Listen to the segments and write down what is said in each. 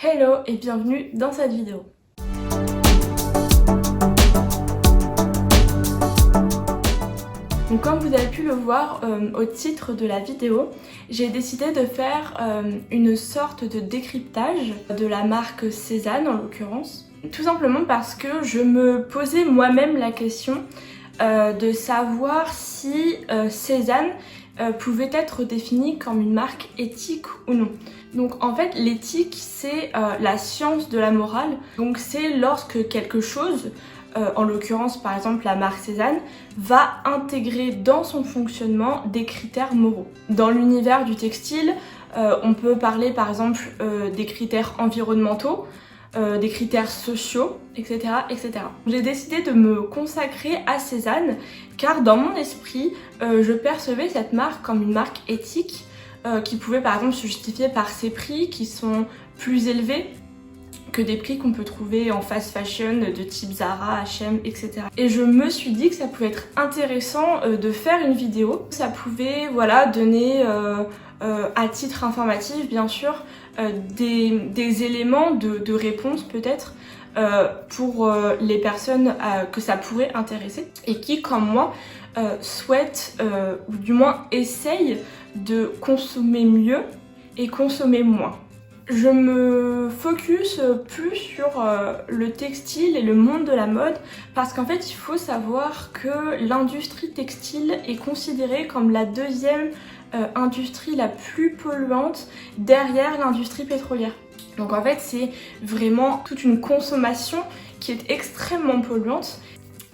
Hello et bienvenue dans cette vidéo. Donc comme vous avez pu le voir au titre de la vidéo, j'ai décidé de faire une sorte de décryptage de la marque Sézane en l'occurrence. Tout simplement parce que je me posais moi-même la question de savoir si Sézane pouvait être définie comme une marque éthique ou non. Donc en fait l'éthique c'est la science de la morale, donc c'est lorsque quelque chose, en l'occurrence par exemple la marque Sézane, va intégrer dans son fonctionnement des critères moraux. Dans l'univers du textile, on peut parler par exemple des critères environnementaux, des critères sociaux, etc. etc. J'ai décidé de me consacrer à Sézane car dans mon esprit, je percevais cette marque comme une marque éthique qui pouvait par exemple se justifier par ses prix qui sont plus élevés que des prix qu'on peut trouver en fast fashion de type Zara, H&M, etc. Et je me suis dit que ça pouvait être intéressant de faire une vidéo. Ça pouvait voilà, donner à titre informatif bien sûr des éléments de réponse peut-être pour les personnes que ça pourrait intéresser et qui comme moi souhaitent ou du moins essayent de consommer mieux et consommer moins. Je me focus plus sur le textile et le monde de la mode parce qu'en fait il faut savoir que l'industrie textile est considérée comme la deuxième industrie la plus polluante derrière l'industrie pétrolière. Donc en fait c'est vraiment toute une consommation qui est extrêmement polluante.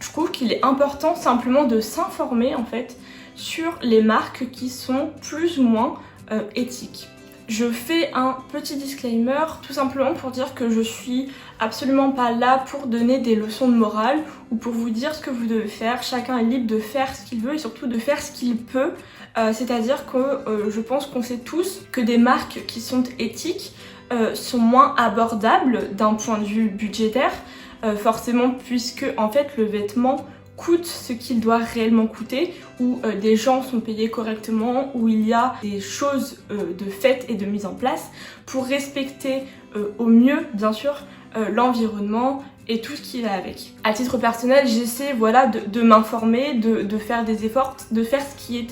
Je trouve qu'il est important simplement de s'informer en fait sur les marques qui sont plus ou moins éthiques. Je fais un petit disclaimer tout simplement pour dire que je suis absolument pas là pour donner des leçons de morale ou pour vous dire ce que vous devez faire. Chacun est libre de faire ce qu'il veut et surtout de faire ce qu'il peut. C'est-à-dire que je pense qu'on sait tous que des marques qui sont éthiques sont moins abordables d'un point de vue budgétaire, forcément puisque en fait le vêtement coûte ce qu'il doit réellement coûter, où des gens sont payés correctement, où il y a des choses de faites et de mises en place pour respecter au mieux bien sûr l'environnement et tout ce qui va avec. À titre personnel, j'essaie voilà, de m'informer, de faire des efforts, de faire ce qui est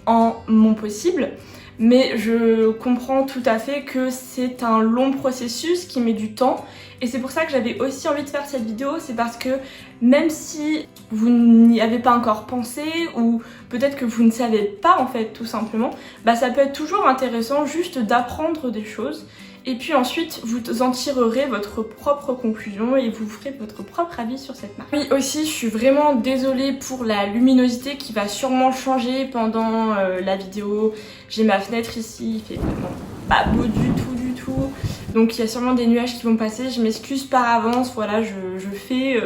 en mon possible. Mais je comprends tout à fait que c'est un long processus qui met du temps et c'est pour ça que j'avais aussi envie de faire cette vidéo, c'est parce que même si vous n'y avez pas encore pensé ou peut-être que vous ne savez pas en fait tout simplement, bah ça peut être toujours intéressant juste d'apprendre des choses et puis ensuite vous en tirerez votre propre conclusion et vous ferez votre propre avis sur cette marque. Oui aussi je suis vraiment désolée pour la luminosité qui va sûrement changer pendant la vidéo. J'ai ma fenêtre ici, il fait vraiment pas beau du tout. Donc il y a sûrement des nuages qui vont passer, je m'excuse par avance, voilà je fais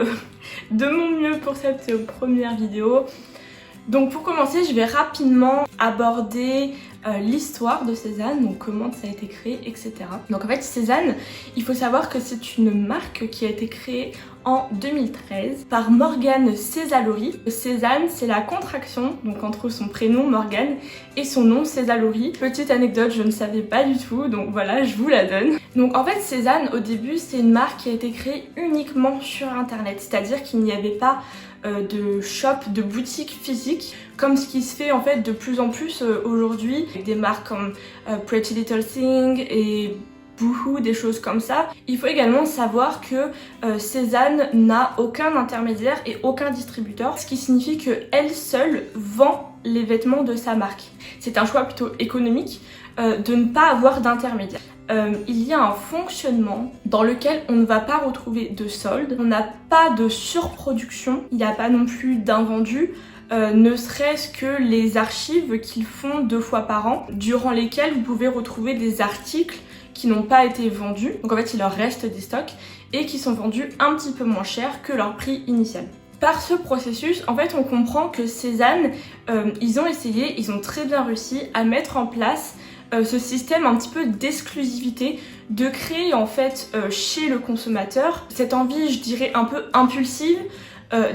de mon mieux pour cette première vidéo. Donc pour commencer, je vais rapidement aborder l'histoire de Sézane, donc comment ça a été créé, etc. Donc en fait Sézane, il faut savoir que c'est une marque qui a été créée en 2013 par Morgane Césalori. Sézane, c'est la contraction, donc entre son prénom Morgane et son nom Césalori. Petite anecdote, je ne savais pas du tout, donc voilà, je vous la donne. Donc en fait Sézane, au début, c'est une marque qui a été créée uniquement sur internet, c'est-à-dire qu'il n'y avait pas de shop, de boutique physique, comme ce qui se fait en fait de plus en plus aujourd'hui, avec des marques comme Pretty Little Thing et Boohoo, des choses comme ça. Il faut également savoir que Sézane n'a aucun intermédiaire et aucun distributeur, ce qui signifie qu'elle seule vend les vêtements de sa marque. C'est un choix plutôt économique de ne pas avoir d'intermédiaire. Il y a un fonctionnement dans lequel on ne va pas retrouver de solde, on n'a pas de surproduction, il n'y a pas non plus d'invendus, ne serait-ce que les archives qu'ils font 2 fois par an, durant lesquelles vous pouvez retrouver des articles qui n'ont pas été vendus, donc en fait il leur reste des stocks, et qui sont vendus un petit peu moins cher que leur prix initial. Par ce processus, en fait on comprend que Sézane, ils ont très bien réussi à mettre en place ce système un petit peu d'exclusivité, de créer en fait chez le consommateur cette envie, je dirais, un peu impulsive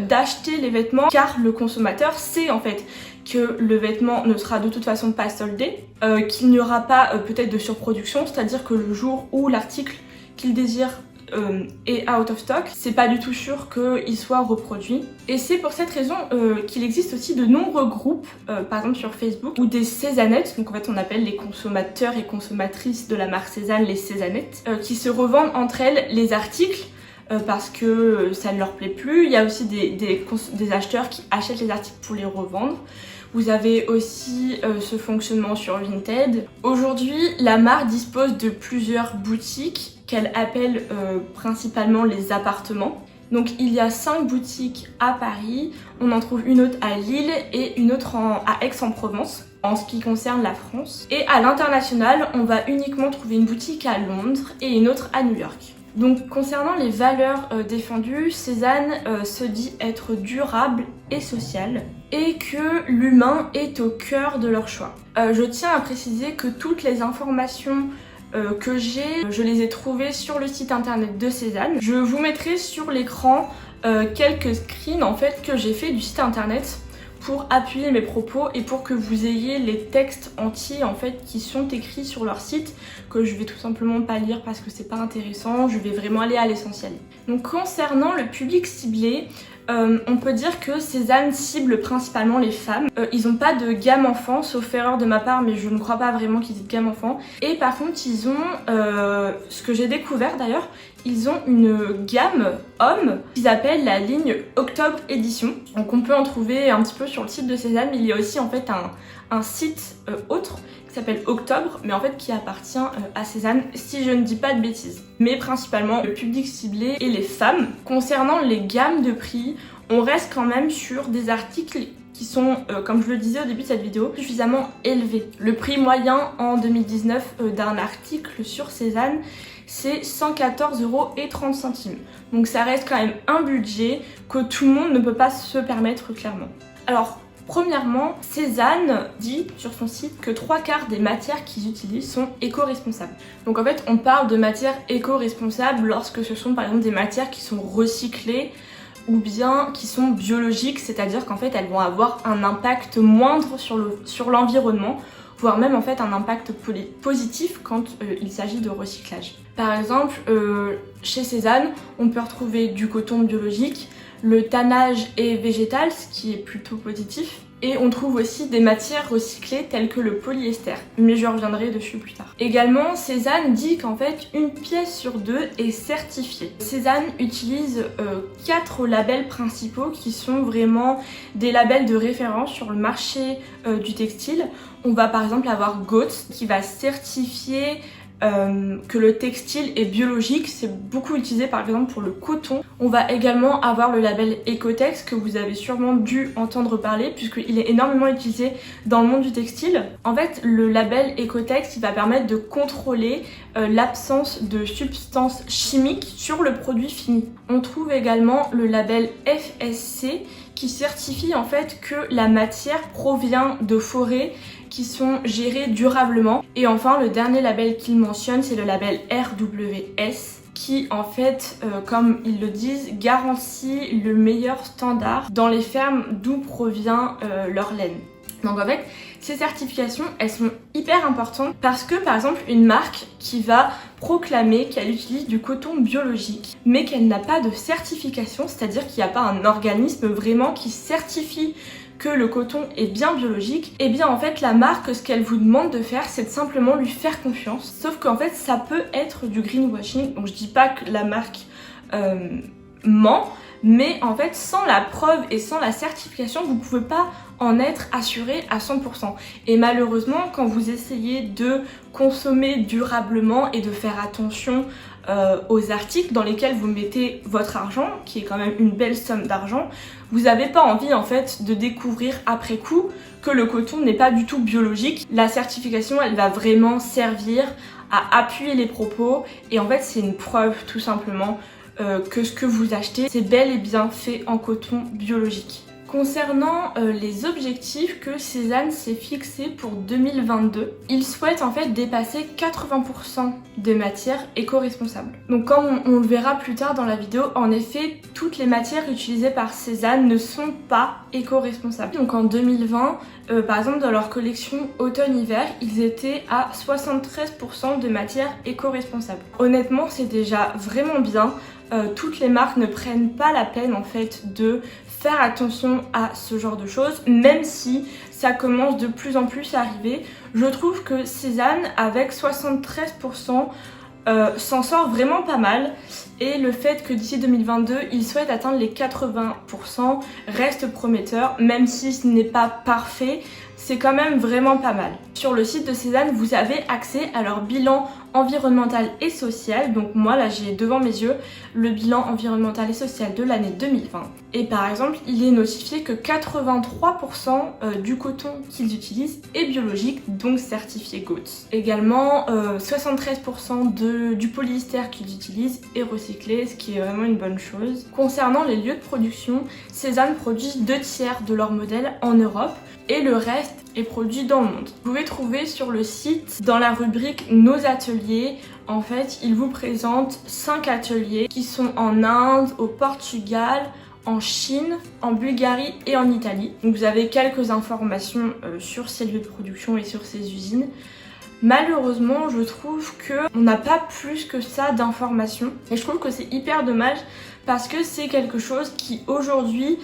d'acheter les vêtements car le consommateur sait en fait que le vêtement ne sera de toute façon pas soldé, qu'il n'y aura pas peut-être de surproduction, c'est-à-dire que le jour où l'article qu'ils désirent est out of stock, c'est pas du tout sûr qu'il soit reproduit. Et c'est pour cette raison qu'il existe aussi de nombreux groupes, par exemple sur Facebook, ou des Cézanettes, donc en fait on appelle les consommateurs et consommatrices de la marque Cézanne les Cézanettes, qui se revendent entre elles les articles parce que ça ne leur plaît plus. Il y a aussi des acheteurs qui achètent les articles pour les revendre. Vous avez aussi ce fonctionnement sur Vinted. Aujourd'hui, la marque dispose de plusieurs boutiques qu'elle appelle principalement les appartements. Donc il y a 5 boutiques à Paris, on en trouve une autre à Lille et une autre à Aix-en-Provence en ce qui concerne la France. Et à l'international, on va uniquement trouver une boutique à Londres et une autre à New York. Donc concernant les valeurs défendues, Cézanne se dit être durable et sociale et que l'humain est au cœur de leur choix. Je tiens à préciser que toutes les informations que je les ai trouvées sur le site internet de Cézanne. Je vous mettrai sur l'écran quelques screens en fait que j'ai fait du site internet pour appuyer mes propos et pour que vous ayez les textes entiers en fait qui sont écrits sur leur site, que je vais tout simplement pas lire parce que c'est pas intéressant, je vais vraiment aller à l'essentiel. Donc concernant le public ciblé, on peut dire que Cézanne cible principalement les femmes. Ils n'ont pas de gamme enfant, sauf erreur de ma part, mais je ne crois pas vraiment qu'ils aient de gamme enfant. Et par contre, ils ont, ce que j'ai découvert d'ailleurs, ils ont une gamme homme qu'ils appellent la ligne Octobre Édition. Donc on peut en trouver un petit peu sur le site de Cézanne, mais il y a aussi en fait un site autre qui s'appelle Octobre, mais en fait qui appartient à Cézanne, si je ne dis pas de bêtises. Mais principalement le public ciblé et les femmes. Concernant les gammes de prix, on reste quand même sur des articles qui sont, comme je le disais au début de cette vidéo, suffisamment élevés. Le prix moyen en 2019 d'un article sur Cézanne, c'est 114,30 €. Donc ça reste quand même un budget que tout le monde ne peut pas se permettre clairement. Alors, premièrement, Cézanne dit sur son site que 3/4 des matières qu'ils utilisent sont éco-responsables. Donc en fait, on parle de matières éco-responsables lorsque ce sont par exemple des matières qui sont recyclées ou bien qui sont biologiques, c'est-à-dire qu'en fait elles vont avoir un impact moindre sur l'environnement, voire même en fait un impact positif quand il s'agit de recyclage. Par exemple, chez Cézanne, on peut retrouver du coton biologique, le tannage est végétal, ce qui est plutôt positif, et on trouve aussi des matières recyclées telles que le polyester, mais je reviendrai dessus plus tard. Également, Cézanne dit qu'en fait une pièce sur 2 est certifiée. Cézanne utilise 4 labels principaux qui sont vraiment des labels de référence sur le marché du textile. On va par exemple avoir GOAT qui va certifier que le textile est biologique, c'est beaucoup utilisé par exemple pour le coton. On va également avoir le label Ecotex que vous avez sûrement dû entendre parler puisqu'il est énormément utilisé dans le monde du textile. En fait, le label Ecotex il va permettre de contrôler l'absence de substances chimiques sur le produit fini. On trouve également le label FSC qui certifie en fait que la matière provient de forêts qui sont gérées durablement. Et enfin, le dernier label qu'ils mentionnent, c'est le label RWS qui en fait, comme ils le disent, garantit le meilleur standard dans les fermes d'où provient leur laine. Donc en fait, ces certifications, elles sont hyper importantes parce que par exemple, une marque qui va proclamer qu'elle utilise du coton biologique mais qu'elle n'a pas de certification, c'est-à-dire qu'il n'y a pas un organisme vraiment qui certifie que le coton est bien biologique, et bien en fait la marque, ce qu'elle vous demande de faire, c'est de simplement lui faire confiance. Sauf qu'en fait ça peut être du greenwashing, donc je dis pas que la marque ment, mais en fait sans la preuve et sans la certification, vous pouvez pas en être assuré à 100%. Et malheureusement, quand vous essayez de consommer durablement et de faire attention aux articles dans lesquels vous mettez votre argent, qui est quand même une belle somme d'argent, vous n'avez pas envie en fait de découvrir après coup que le coton n'est pas du tout biologique. La certification, elle va vraiment servir à appuyer les propos et en fait c'est une preuve tout simplement que ce que vous achetez, c'est bel et bien fait en coton biologique. Concernant les objectifs que Cézanne s'est fixé pour 2022, il souhaite en fait dépasser 80% des matières éco-responsables. Donc comme on le verra plus tard dans la vidéo, en effet, toutes les matières utilisées par Cézanne ne sont pas éco-responsables. Donc en 2020, par exemple dans leur collection automne-hiver, ils étaient à 73% de matières éco-responsables. Honnêtement, c'est déjà vraiment bien. Toutes les marques ne prennent pas la peine en fait de faire attention à ce genre de choses, même si ça commence de plus en plus à arriver. Je trouve que Cézanne, avec 73%, s'en sort vraiment pas mal, et le fait que d'ici 2022, il souhaite atteindre les 80% reste prometteur, même si ce n'est pas parfait, c'est quand même vraiment pas mal. Sur le site de Cézanne, vous avez accès à leur bilan environnemental et social. Donc moi là j'ai devant mes yeux le bilan environnemental et social de l'année 2020. Et par exemple, il est notifié que 83% du coton qu'ils utilisent est biologique, donc certifié GOTS. Également, 73% du polyester qu'ils utilisent est recyclé, ce qui est vraiment une bonne chose. Concernant les lieux de production, Cézanne produit 2/3 de leurs modèles en Europe, et le reste est produit dans le monde. Vous pouvez trouver sur le site, dans la rubrique Nos ateliers, en fait, ils vous présentent 5 ateliers qui sont en Inde, au Portugal, en Chine, en Bulgarie et en Italie. Donc vous avez quelques informations sur ces lieux de production et sur ces usines. Malheureusement, je trouve qu'on n'a pas plus que ça d'informations, et je trouve que c'est hyper dommage parce que c'est quelque chose qui aujourd'hui,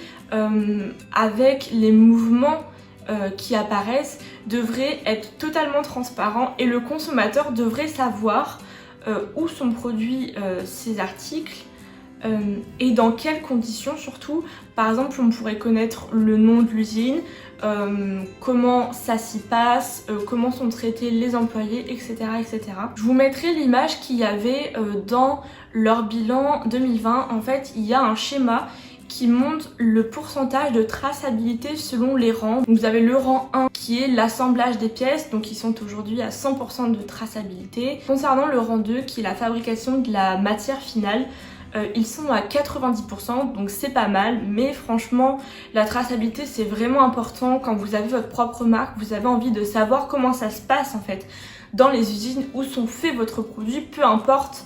avec les mouvements qui apparaissent, devrait être totalement transparent, et le consommateur devrait savoir où sont produits ces articles et dans quelles conditions surtout. Par exemple, on pourrait connaître le nom de l'usine, comment ça s'y passe, comment sont traités les employés, etc., etc. Je vous mettrai l'image qu'il y avait dans leur bilan 2020. En fait, il y a un schéma qui montre le pourcentage de traçabilité selon les rangs. Donc vous avez le rang 1 qui est l'assemblage des pièces, donc ils sont aujourd'hui à 100% de traçabilité. Concernant le rang 2 qui est la fabrication de la matière finale, ils sont à 90%, donc c'est pas mal, mais franchement la traçabilité c'est vraiment important. Quand vous avez votre propre marque, vous avez envie de savoir comment ça se passe en fait dans les usines où sont faits votre produit, peu importe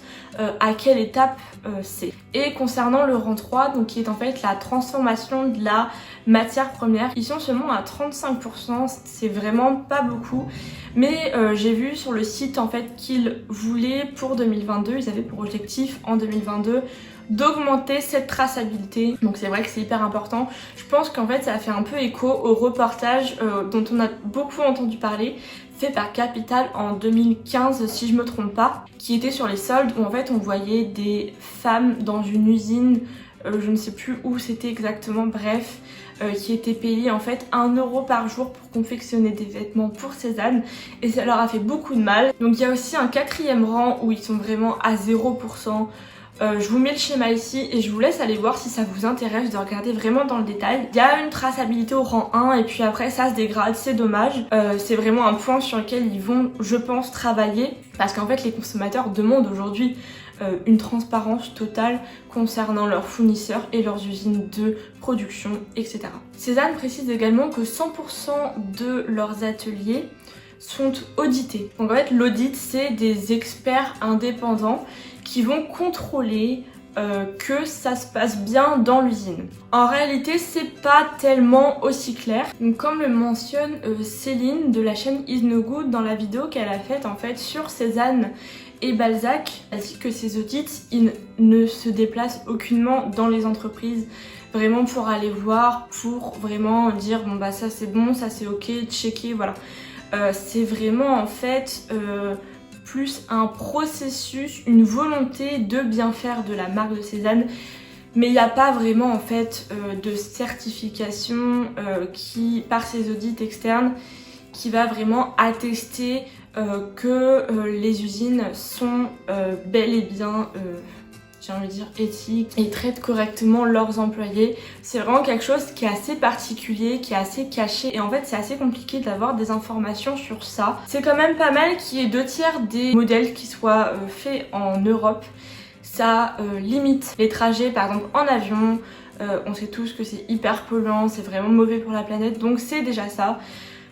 à quelle étape c'est. Et concernant le rang 3, donc qui est en fait la transformation de la matière première, ils sont seulement à 35%, c'est vraiment pas beaucoup, mais j'ai vu sur le site en fait qu'ils voulaient pour 2022, ils avaient pour objectif en 2022 d'augmenter cette traçabilité, donc c'est vrai que c'est hyper important. Je pense qu'en fait ça fait un peu écho au reportage dont on a beaucoup entendu parler, fait par Capital en 2015 si je me trompe pas, qui était sur les soldes, où en fait on voyait des femmes dans une usine, je ne sais plus où c'était exactement, bref, qui étaient payées en fait 1 € par jour pour confectionner des vêtements pour Cézanne, et ça leur a fait beaucoup de mal. Donc il y a aussi un 4e rang où ils sont vraiment à 0%. Je vous mets le schéma ici et je vous laisse aller voir si ça vous intéresse de regarder vraiment dans le détail. Il y a une traçabilité au rang 1 et puis après ça se dégrade, c'est dommage. C'est vraiment un point sur lequel ils vont, je pense, travailler, parce qu'en fait les consommateurs demandent aujourd'hui une transparence totale concernant leurs fournisseurs et leurs usines de production, etc. Cézanne précise également que 100% de leurs ateliers sont audités. Donc en fait l'audit c'est des experts indépendants qui vont contrôler que ça se passe bien dans l'usine. En réalité c'est pas tellement aussi clair. Donc, comme le mentionne Céline de la chaîne Is No Good dans la vidéo qu'elle a faite en fait sur Cézanne et Balzac, elle dit que ces audits ils ne se déplacent aucunement dans les entreprises, vraiment pour aller voir, pour vraiment dire bon bah ça c'est bon, ça c'est ok, checker, voilà. C'est vraiment en fait plus un processus, une volonté de bien faire de la marque de Cézanne, mais il n'y a pas vraiment en fait de certification qui, par ces audits externes, qui va vraiment attester que les usines sont bel et bien j'ai envie de dire éthiques et traitent correctement leurs employés. C'est vraiment quelque chose qui est assez particulier, qui est assez caché, et en fait c'est assez compliqué d'avoir des informations sur ça. C'est quand même pas mal qu'il y ait 2/3 des modèles qui soient faits en Europe. Ça limite les trajets par exemple en avion, On sait tous que c'est hyper polluant, c'est vraiment mauvais pour la planète, donc c'est déjà ça.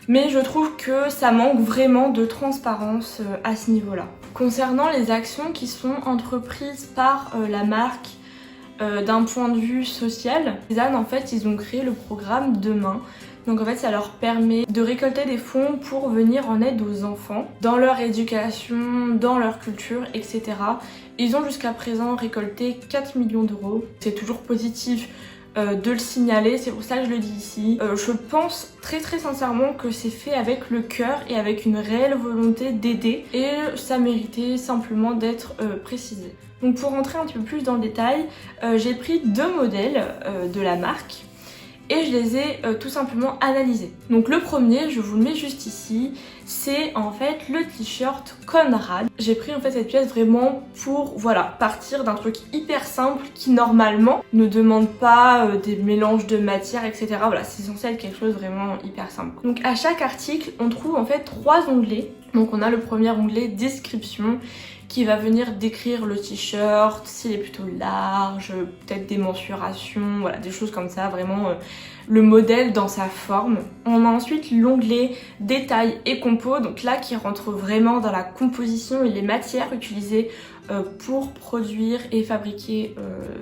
Mais je trouve que ça manque vraiment de transparence à ce niveau-là. Concernant les actions qui sont entreprises par la marque d'un point de vue social, Cézanne en fait ils ont créé le programme Demain. Donc en fait ça leur permet de récolter des fonds pour venir en aide aux enfants dans leur éducation, dans leur culture, etc. Ils ont jusqu'à présent récolté 4 millions d'euros. C'est toujours positif de le signaler, c'est pour ça que je le dis ici. Je pense très sincèrement que c'est fait avec le cœur et avec une réelle volonté d'aider et ça méritait simplement d'être précisé. Donc pour rentrer un petit peu plus dans le détail, j'ai pris 2 modèles de la marque et je les ai tout simplement analysés. Donc le premier, je vous le mets juste ici, c'est en fait le t-shirt Conrad. J'ai pris en fait cette pièce vraiment pour partir d'un truc hyper simple qui normalement ne demande pas des mélanges de matières, etc. Voilà, c'est censé être quelque chose vraiment hyper simple. Donc à chaque article, on trouve en fait 3 onglets. Donc on a le premier onglet description qui va venir décrire le t-shirt, s'il est plutôt large, peut-être des mensurations, voilà, des choses comme ça, vraiment le modèle dans sa forme. On a ensuite l'onglet détail et compo, donc là qui rentre vraiment dans la composition et les matières utilisées pour produire et fabriquer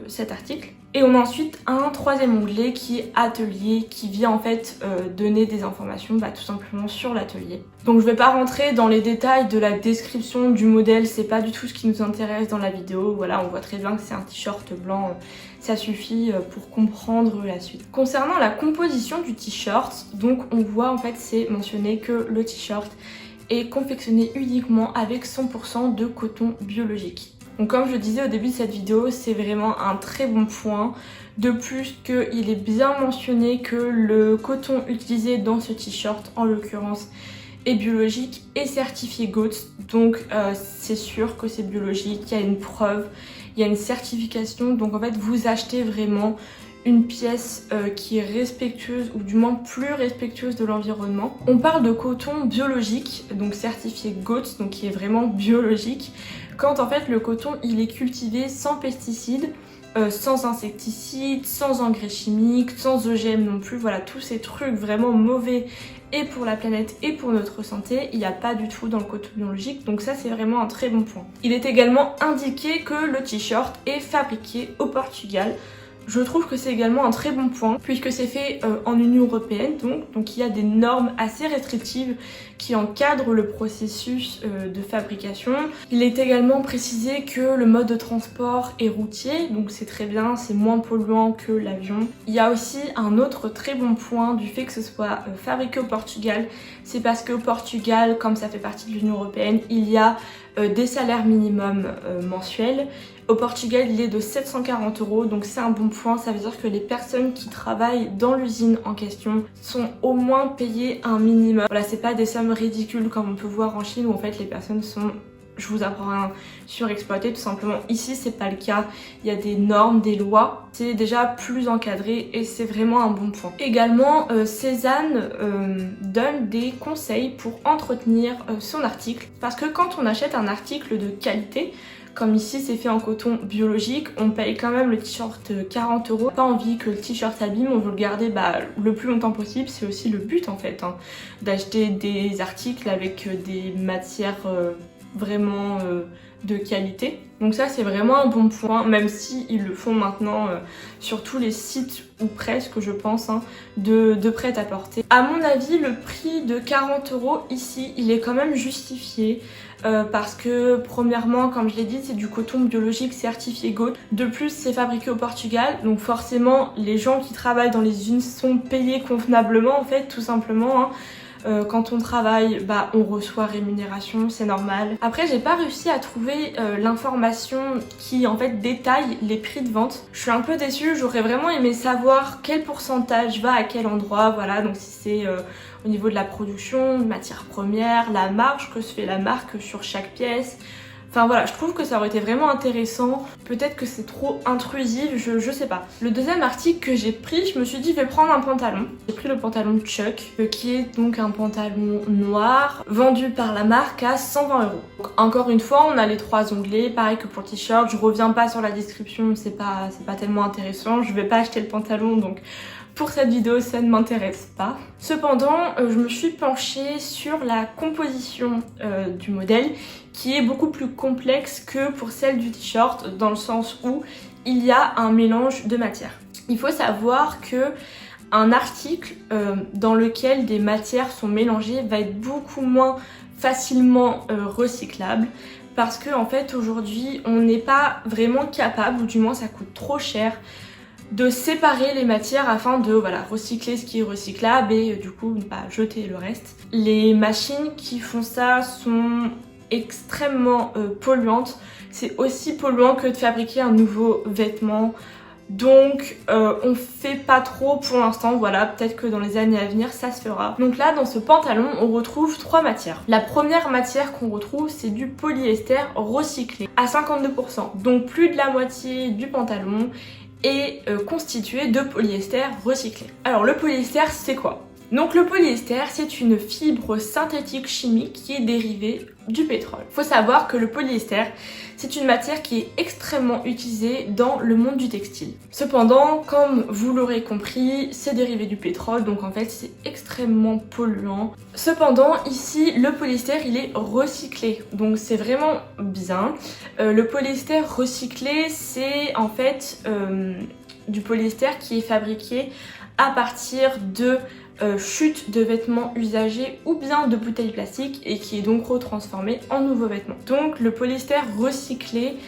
cet article. Et on a ensuite un 3e onglet qui est atelier, qui vient en fait donner des informations tout simplement sur l'atelier. Donc je vais pas rentrer dans les détails de la description du modèle, c'est pas du tout ce qui nous intéresse dans la vidéo. Voilà, on voit très bien que c'est un t-shirt blanc, ça suffit pour comprendre la suite. Concernant la composition du t-shirt, donc on voit en fait c'est mentionné que le t-shirt est confectionné uniquement avec 100% de coton biologique. Donc comme je disais au début de cette vidéo, c'est vraiment un très bon point. De plus qu'il est bien mentionné que le coton utilisé dans ce t-shirt, en l'occurrence, est biologique et certifié GOTS. Donc c'est sûr que c'est biologique, il y a une preuve, il y a une certification. Donc en fait vous achetez vraiment une pièce qui est respectueuse ou du moins plus respectueuse de l'environnement. On parle de coton biologique, donc certifié GOTS, donc qui est vraiment biologique, quand en fait le coton il est cultivé sans pesticides, sans insecticides, sans engrais chimiques, sans OGM non plus, voilà tous ces trucs vraiment mauvais et pour la planète et pour notre santé, il n'y a pas du tout dans le coton biologique, donc ça c'est vraiment un très bon point. Il est également indiqué que le t-shirt est fabriqué au Portugal. Je trouve que c'est également un très bon point puisque c'est fait en Union Européenne donc il y a des normes assez restrictives qui encadrent le processus de fabrication. Il est également précisé que le mode de transport est routier, donc c'est très bien, c'est moins polluant que l'avion. Il y a aussi un autre très bon point du fait que ce soit fabriqué au Portugal, c'est parce qu'au Portugal, comme ça fait partie de l'Union Européenne, il y a des salaires minimums mensuels. Au Portugal, il est de 740 €, donc c'est un bon point. Ça veut dire que les personnes qui travaillent dans l'usine en question sont au moins payées un minimum. Voilà, c'est pas des sommes ridicules comme on peut voir en Chine où en fait les personnes sont, je vous apprends rien, surexploitées tout simplement. Ici, c'est pas le cas. Il y a des normes, des lois. C'est déjà plus encadré et c'est vraiment un bon point. Également, Cézanne donne des conseils pour entretenir son article. Parce que quand on achète un article de qualité, comme ici c'est fait en coton biologique, on paye quand même le t-shirt 40 €. Pas envie que le t-shirt s'abîme, on veut le garder le plus longtemps possible. C'est aussi le but en fait, d'acheter des articles avec des matières vraiment de qualité. Donc ça c'est vraiment un bon point, même si ils le font maintenant sur tous les sites ou presque je pense de prêt-à-porter. À mon avis le prix de 40 € ici il est quand même justifié. Parce que premièrement, comme je l'ai dit, c'est du coton biologique certifié GOTS. De plus, c'est fabriqué au Portugal, donc forcément, les gens qui travaillent dans les usines sont payés convenablement, en fait, tout simplement. Quand on travaille, on reçoit rémunération, c'est normal. Après, j'ai pas réussi à trouver l'information qui en fait détaille les prix de vente. Je suis un peu déçue, j'aurais vraiment aimé savoir quel pourcentage va à quel endroit, voilà, donc si c'est au niveau de la production, matières premières, la marge que se fait la marque sur chaque pièce. Enfin voilà, je trouve que ça aurait été vraiment intéressant. Peut-être que c'est trop intrusif, je sais pas. Le deuxième article que j'ai pris, je me suis dit je vais prendre un pantalon. J'ai pris le pantalon Chuck, qui est donc un pantalon noir, vendu par la marque à 120 €. Donc, encore une fois, on a les 3 onglets, pareil que pour le t-shirt. Je reviens pas sur la description, c'est pas tellement intéressant. Je vais pas acheter le pantalon, donc pour cette vidéo, ça ne m'intéresse pas. Cependant, je me suis penchée sur la composition du modèle qui est beaucoup plus complexe que pour celle du t-shirt dans le sens où il y a un mélange de matières. Il faut savoir que un article dans lequel des matières sont mélangées va être beaucoup moins facilement recyclable parce que en fait aujourd'hui on n'est pas vraiment capable, ou du moins ça coûte trop cher, de séparer les matières afin de recycler ce qui est recyclable et du coup ne pas jeter le reste. Les machines qui font ça sont extrêmement polluantes. C'est aussi polluant que de fabriquer un nouveau vêtement. Donc on fait pas trop pour l'instant, voilà, peut-être que dans les années à venir ça se fera. Donc là dans ce pantalon on retrouve 3 matières. La première matière qu'on retrouve c'est du polyester recyclé à 52%. Donc plus de la moitié du pantalon est constitué de polyester recyclé. Alors le polyester c'est quoi ? Donc le polyester c'est une fibre synthétique chimique qui est dérivée du pétrole. Il faut savoir que le polyester c'est une matière qui est extrêmement utilisée dans le monde du textile. Cependant, comme vous l'aurez compris, c'est dérivé du pétrole, donc en fait c'est extrêmement polluant. Cependant, ici le polyester il est recyclé, donc c'est vraiment bien. Le polyester recyclé c'est en fait du polyester qui est fabriqué à partir de chute de vêtements usagés ou bien de bouteilles plastiques et qui est donc retransformé en nouveaux vêtements. Donc le polyester recyclé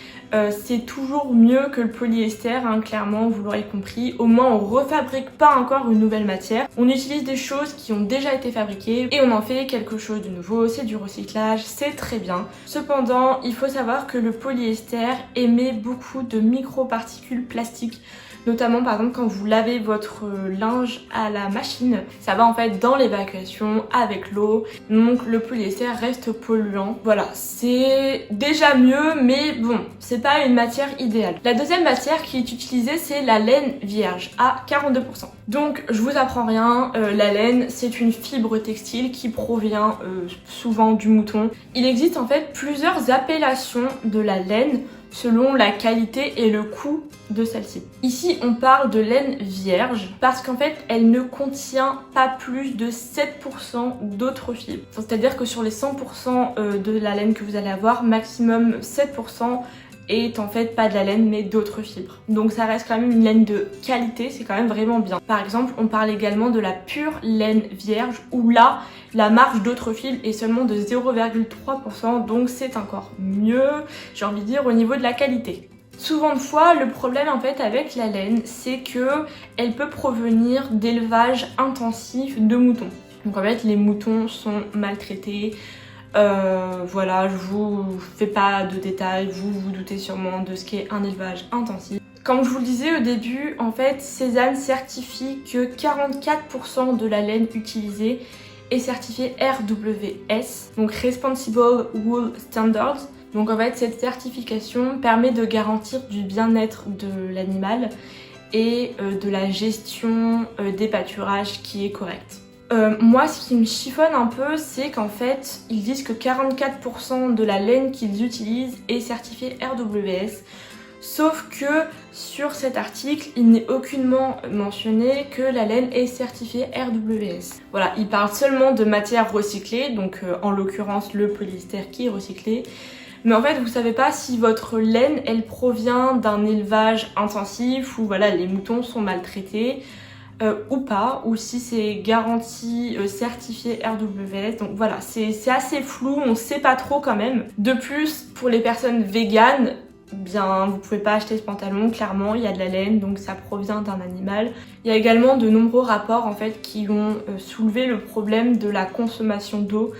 c'est toujours mieux que le polyester, hein, clairement vous l'aurez compris. Au moins on refabrique pas encore une nouvelle matière, on utilise des choses qui ont déjà été fabriquées et on en fait quelque chose de nouveau, c'est du recyclage, c'est très bien. Cependant il faut savoir que le polyester émet beaucoup de microparticules plastiques, notamment par exemple quand vous lavez votre linge à la machine, ça va en fait dans l'évacuation avec l'eau, donc le polyester reste polluant. Voilà, c'est déjà mieux mais bon, c'est pas une matière idéale. La deuxième matière qui est utilisée c'est la laine vierge à 42%. Donc je vous apprends rien, la laine c'est une fibre textile qui provient souvent du mouton. Il existe en fait plusieurs appellations de la laine selon la qualité et le coût de celle-ci. Ici on parle de laine vierge parce qu'en fait elle ne contient pas plus de 7% d'autres fibres. C'est-à-dire que sur les 100% de la laine que vous allez avoir, maximum 7% est en fait pas de la laine mais d'autres fibres. Donc ça reste quand même une laine de qualité, c'est quand même vraiment bien. Par exemple on parle également de la pure laine vierge où là la marge d'autres fibres est seulement de 0,3%, donc c'est encore mieux, j'ai envie de dire, au niveau de la qualité. Souvent de fois, le problème en fait avec la laine, c'est que elle peut provenir d'élevage intensif de moutons. Donc en fait les moutons sont maltraités. Voilà, je vous fais pas de détails, vous vous doutez sûrement de ce qu'est un élevage intensif. Comme je vous le disais au début, en fait, Cézanne certifie que 44% de la laine utilisée est certifiée RWS, donc Responsible Wool Standards. Donc en fait, cette certification permet de garantir du bien-être de l'animal et de la gestion des pâturages qui est correcte. Moi ce qui me chiffonne un peu c'est qu'en fait ils disent que 44% de la laine qu'ils utilisent est certifiée RWS, sauf que sur cet article il n'est aucunement mentionné que la laine est certifiée RWS. Voilà, ils parlent seulement de matière recyclée, donc en l'occurrence le polyester qui est recyclé. Mais en fait vous savez pas si votre laine elle provient d'un élevage intensif où voilà les moutons sont maltraités ou pas, ou si c'est garanti certifié RWS. Donc voilà, c'est assez flou, on sait pas trop quand même. De plus, pour les personnes véganes, bien vous pouvez pas acheter ce pantalon, clairement il y a de la laine donc ça provient d'un animal. Il y a également de nombreux rapports en fait qui ont soulevé le problème de la consommation d'eau.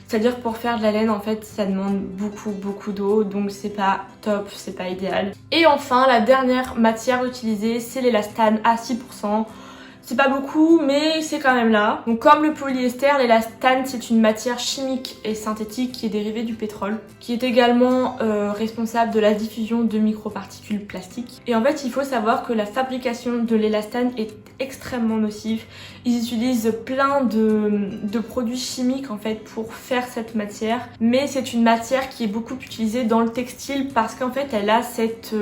C'est-à-dire pour faire de la laine en fait ça demande beaucoup d'eau, donc c'est pas top, c'est pas idéal. Et enfin la dernière matière utilisée c'est l'élastane à 6%. C'est pas beaucoup, mais c'est quand même là. Donc comme le polyester, l'élastane c'est une matière chimique et synthétique qui est dérivée du pétrole, qui est également responsable de la diffusion de microparticules plastiques. Et en fait, il faut savoir que la fabrication de l'élastane est extrêmement nocive. Ils utilisent plein de produits chimiques en fait pour faire cette matière, mais c'est une matière qui est beaucoup utilisée dans le textile parce qu'en fait elle a cette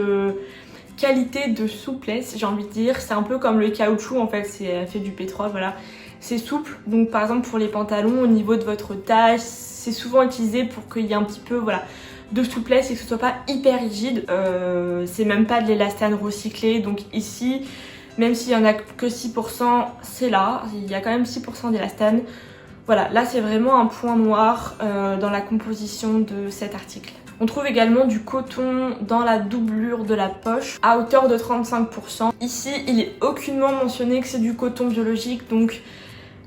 qualité de souplesse, j'ai envie de dire. C'est un peu comme le caoutchouc en fait, c'est fait du pétrole, voilà. C'est souple, donc par exemple pour les pantalons au niveau de votre taille, c'est souvent utilisé pour qu'il y ait un petit peu voilà de souplesse et que ce soit pas hyper rigide. C'est même pas de l'élastane recyclé, donc ici même s'il y en a que 6%, c'est là, il y a quand même 6% d'élastane. Voilà, là c'est vraiment un point noir dans la composition de cet article. On trouve également du coton dans la doublure de la poche à hauteur de 35%. Ici, il est aucunement mentionné que c'est du coton biologique, donc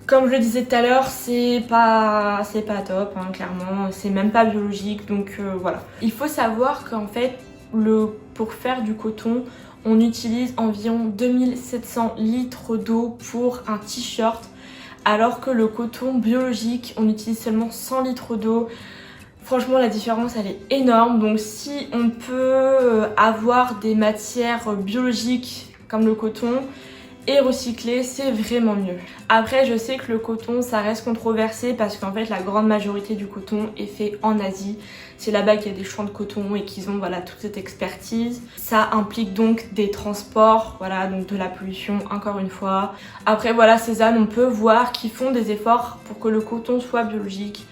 comme je le disais tout à l'heure, c'est pas top, hein, clairement, c'est même pas biologique, donc voilà. Il faut savoir qu'en fait, pour faire du coton, on utilise environ 2700 litres d'eau pour un t-shirt, alors que le coton biologique, on utilise seulement 100 litres d'eau. Franchement, la différence, elle est énorme. Donc si on peut avoir des matières biologiques comme le coton et recyclées, c'est vraiment mieux. Après, je sais que le coton, ça reste controversé parce qu'en fait, la grande majorité du coton est fait en Asie. C'est là-bas qu'il y a des champs de coton et qu'ils ont voilà toute cette expertise. Ça implique donc des transports, voilà, donc de la pollution encore une fois. Après, voilà, Cézanne, on peut voir qu'ils font des efforts pour que le coton soit biologique.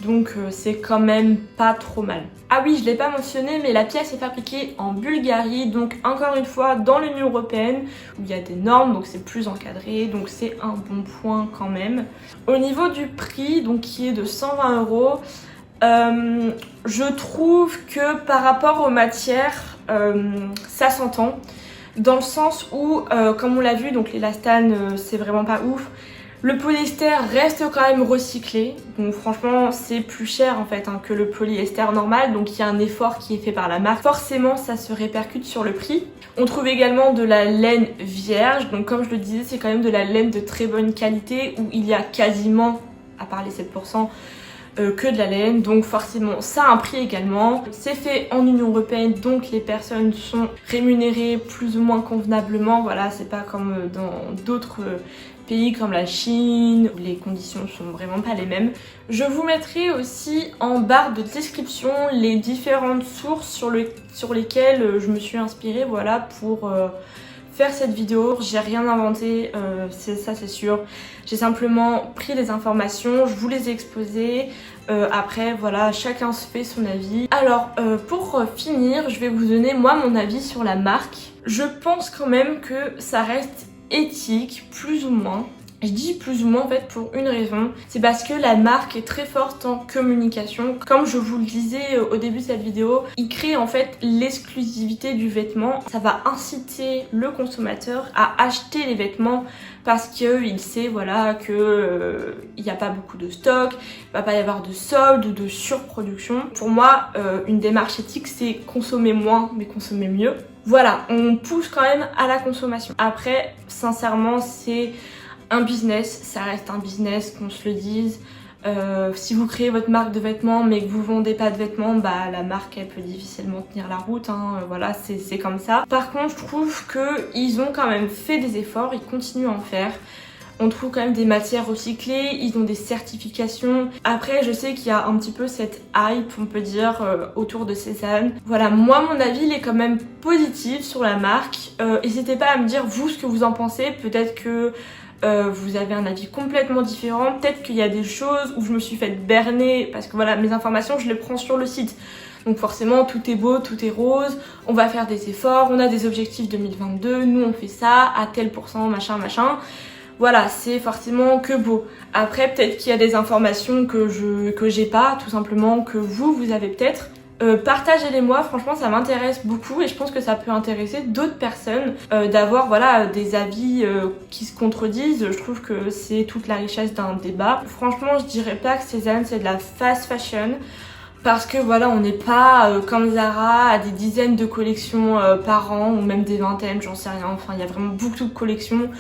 Donc c'est quand même pas trop mal. Ah oui, je l'ai pas mentionné, mais la pièce est fabriquée en Bulgarie, donc encore une fois dans l'Union Européenne où il y a des normes, donc c'est plus encadré, donc c'est un bon point quand même. Au niveau du prix, donc qui est de 120 €, je trouve que par rapport aux matières, ça s'entend, dans le sens où, comme on l'a vu, donc l'élastane c'est vraiment pas ouf. Le polyester reste quand même recyclé, donc franchement c'est plus cher en fait que le polyester normal, donc il y a un effort qui est fait par la marque. Forcément ça se répercute sur le prix. On trouve également de la laine vierge, donc comme je le disais c'est quand même de la laine de très bonne qualité où il y a quasiment, à part les 7%, que de la laine, donc forcément ça a un prix également. C'est fait en Union Européenne, donc les personnes sont rémunérées plus ou moins convenablement, voilà, c'est pas comme dans d'autres pays comme la Chine où les conditions sont vraiment pas les mêmes. Je vous mettrai aussi en barre de description les différentes sources sur lesquelles je me suis inspirée, voilà, pour faire cette vidéo. J'ai rien inventé, ça c'est sûr. J'ai simplement pris les informations, je vous les ai exposées. Après voilà, chacun se fait son avis. Alors pour finir, je vais vous donner moi mon avis sur la marque. Je pense quand même que ça reste éthique, plus ou moins. Je dis plus ou moins en fait pour une raison, c'est parce que la marque est très forte en communication. Comme je vous le disais au début de cette vidéo, ils créent en fait l'exclusivité du vêtement. Ça va inciter le consommateur à acheter les vêtements parce qu'il sait voilà que il n'y a pas beaucoup de stock, il va pas y avoir de solde ou de surproduction. Pour moi, une démarche éthique, c'est consommer moins mais consommer mieux. Voilà, on pousse quand même à la consommation. Après, sincèrement, c'est un business, ça reste un business, qu'on se le dise. Si vous créez votre marque de vêtements mais que vous vendez pas de vêtements, bah la marque elle peut difficilement tenir la route, hein. Voilà, c'est comme ça. Par contre, je trouve qu'ils ont quand même fait des efforts, ils continuent à en faire. On trouve quand même des matières recyclées, ils ont des certifications. Après, je sais qu'il y a un petit peu cette hype, on peut dire, autour de Cézanne. Voilà, moi, mon avis, il est quand même positif sur la marque. N'hésitez pas à me dire, vous, ce que vous en pensez. Peut-être que vous avez un avis complètement différent. Peut-être qu'il y a des choses où je me suis faite berner, parce que voilà, mes informations, je les prends sur le site. Donc forcément, tout est beau, tout est rose, on va faire des efforts, on a des objectifs 2022, nous on fait ça, à tel pourcent, machin, machin. Voilà, c'est forcément que beau. Après, peut-être qu'il y a des informations que j'ai pas, tout simplement, que vous avez peut-être. Partagez-les moi, franchement ça m'intéresse beaucoup et je pense que ça peut intéresser d'autres personnes d'avoir voilà des avis qui se contredisent. Je trouve que c'est toute la richesse d'un débat. Franchement, je dirais pas que Cézanne c'est de la fast fashion. Parce que voilà, on n'est pas comme Zara à des dizaines de collections par an ou même des vingtaines, j'en sais rien. Enfin, il y a vraiment beaucoup de collections.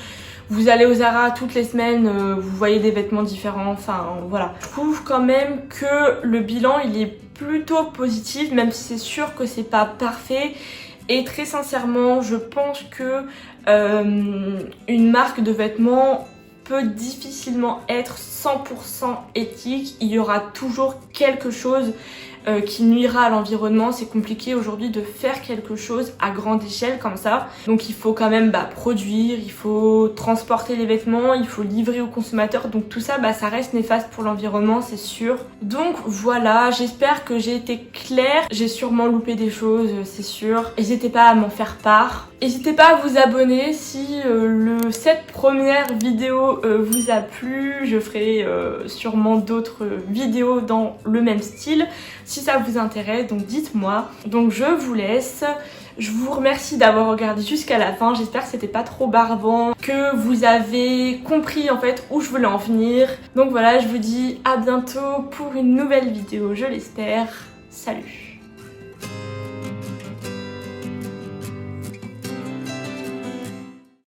vous allez au Zara toutes les semaines, vous voyez des vêtements différents, enfin voilà. Je trouve quand même que le bilan il est plutôt positif, même si c'est sûr que c'est pas parfait. Et très sincèrement, je pense que une marque de vêtements peut difficilement être 100% éthique. Il y aura toujours quelque chose qui nuira à l'environnement. C'est compliqué aujourd'hui de faire quelque chose à grande échelle comme ça. Donc il faut quand même produire, il faut transporter les vêtements, il faut livrer aux consommateurs. Donc tout ça, ça reste néfaste pour l'environnement, c'est sûr. Donc voilà, j'espère que j'ai été claire. J'ai sûrement loupé des choses, c'est sûr. N'hésitez pas à m'en faire part. N'hésitez pas à vous abonner si cette première vidéo vous a plu. Je ferai sûrement d'autres vidéos dans le même style si ça vous intéresse, donc dites-moi. Donc je vous laisse. Je vous remercie d'avoir regardé jusqu'à la fin. J'espère que c'était pas trop barbant, que vous avez compris en fait où je voulais en venir. Donc voilà, je vous dis à bientôt pour une nouvelle vidéo, je l'espère. Salut!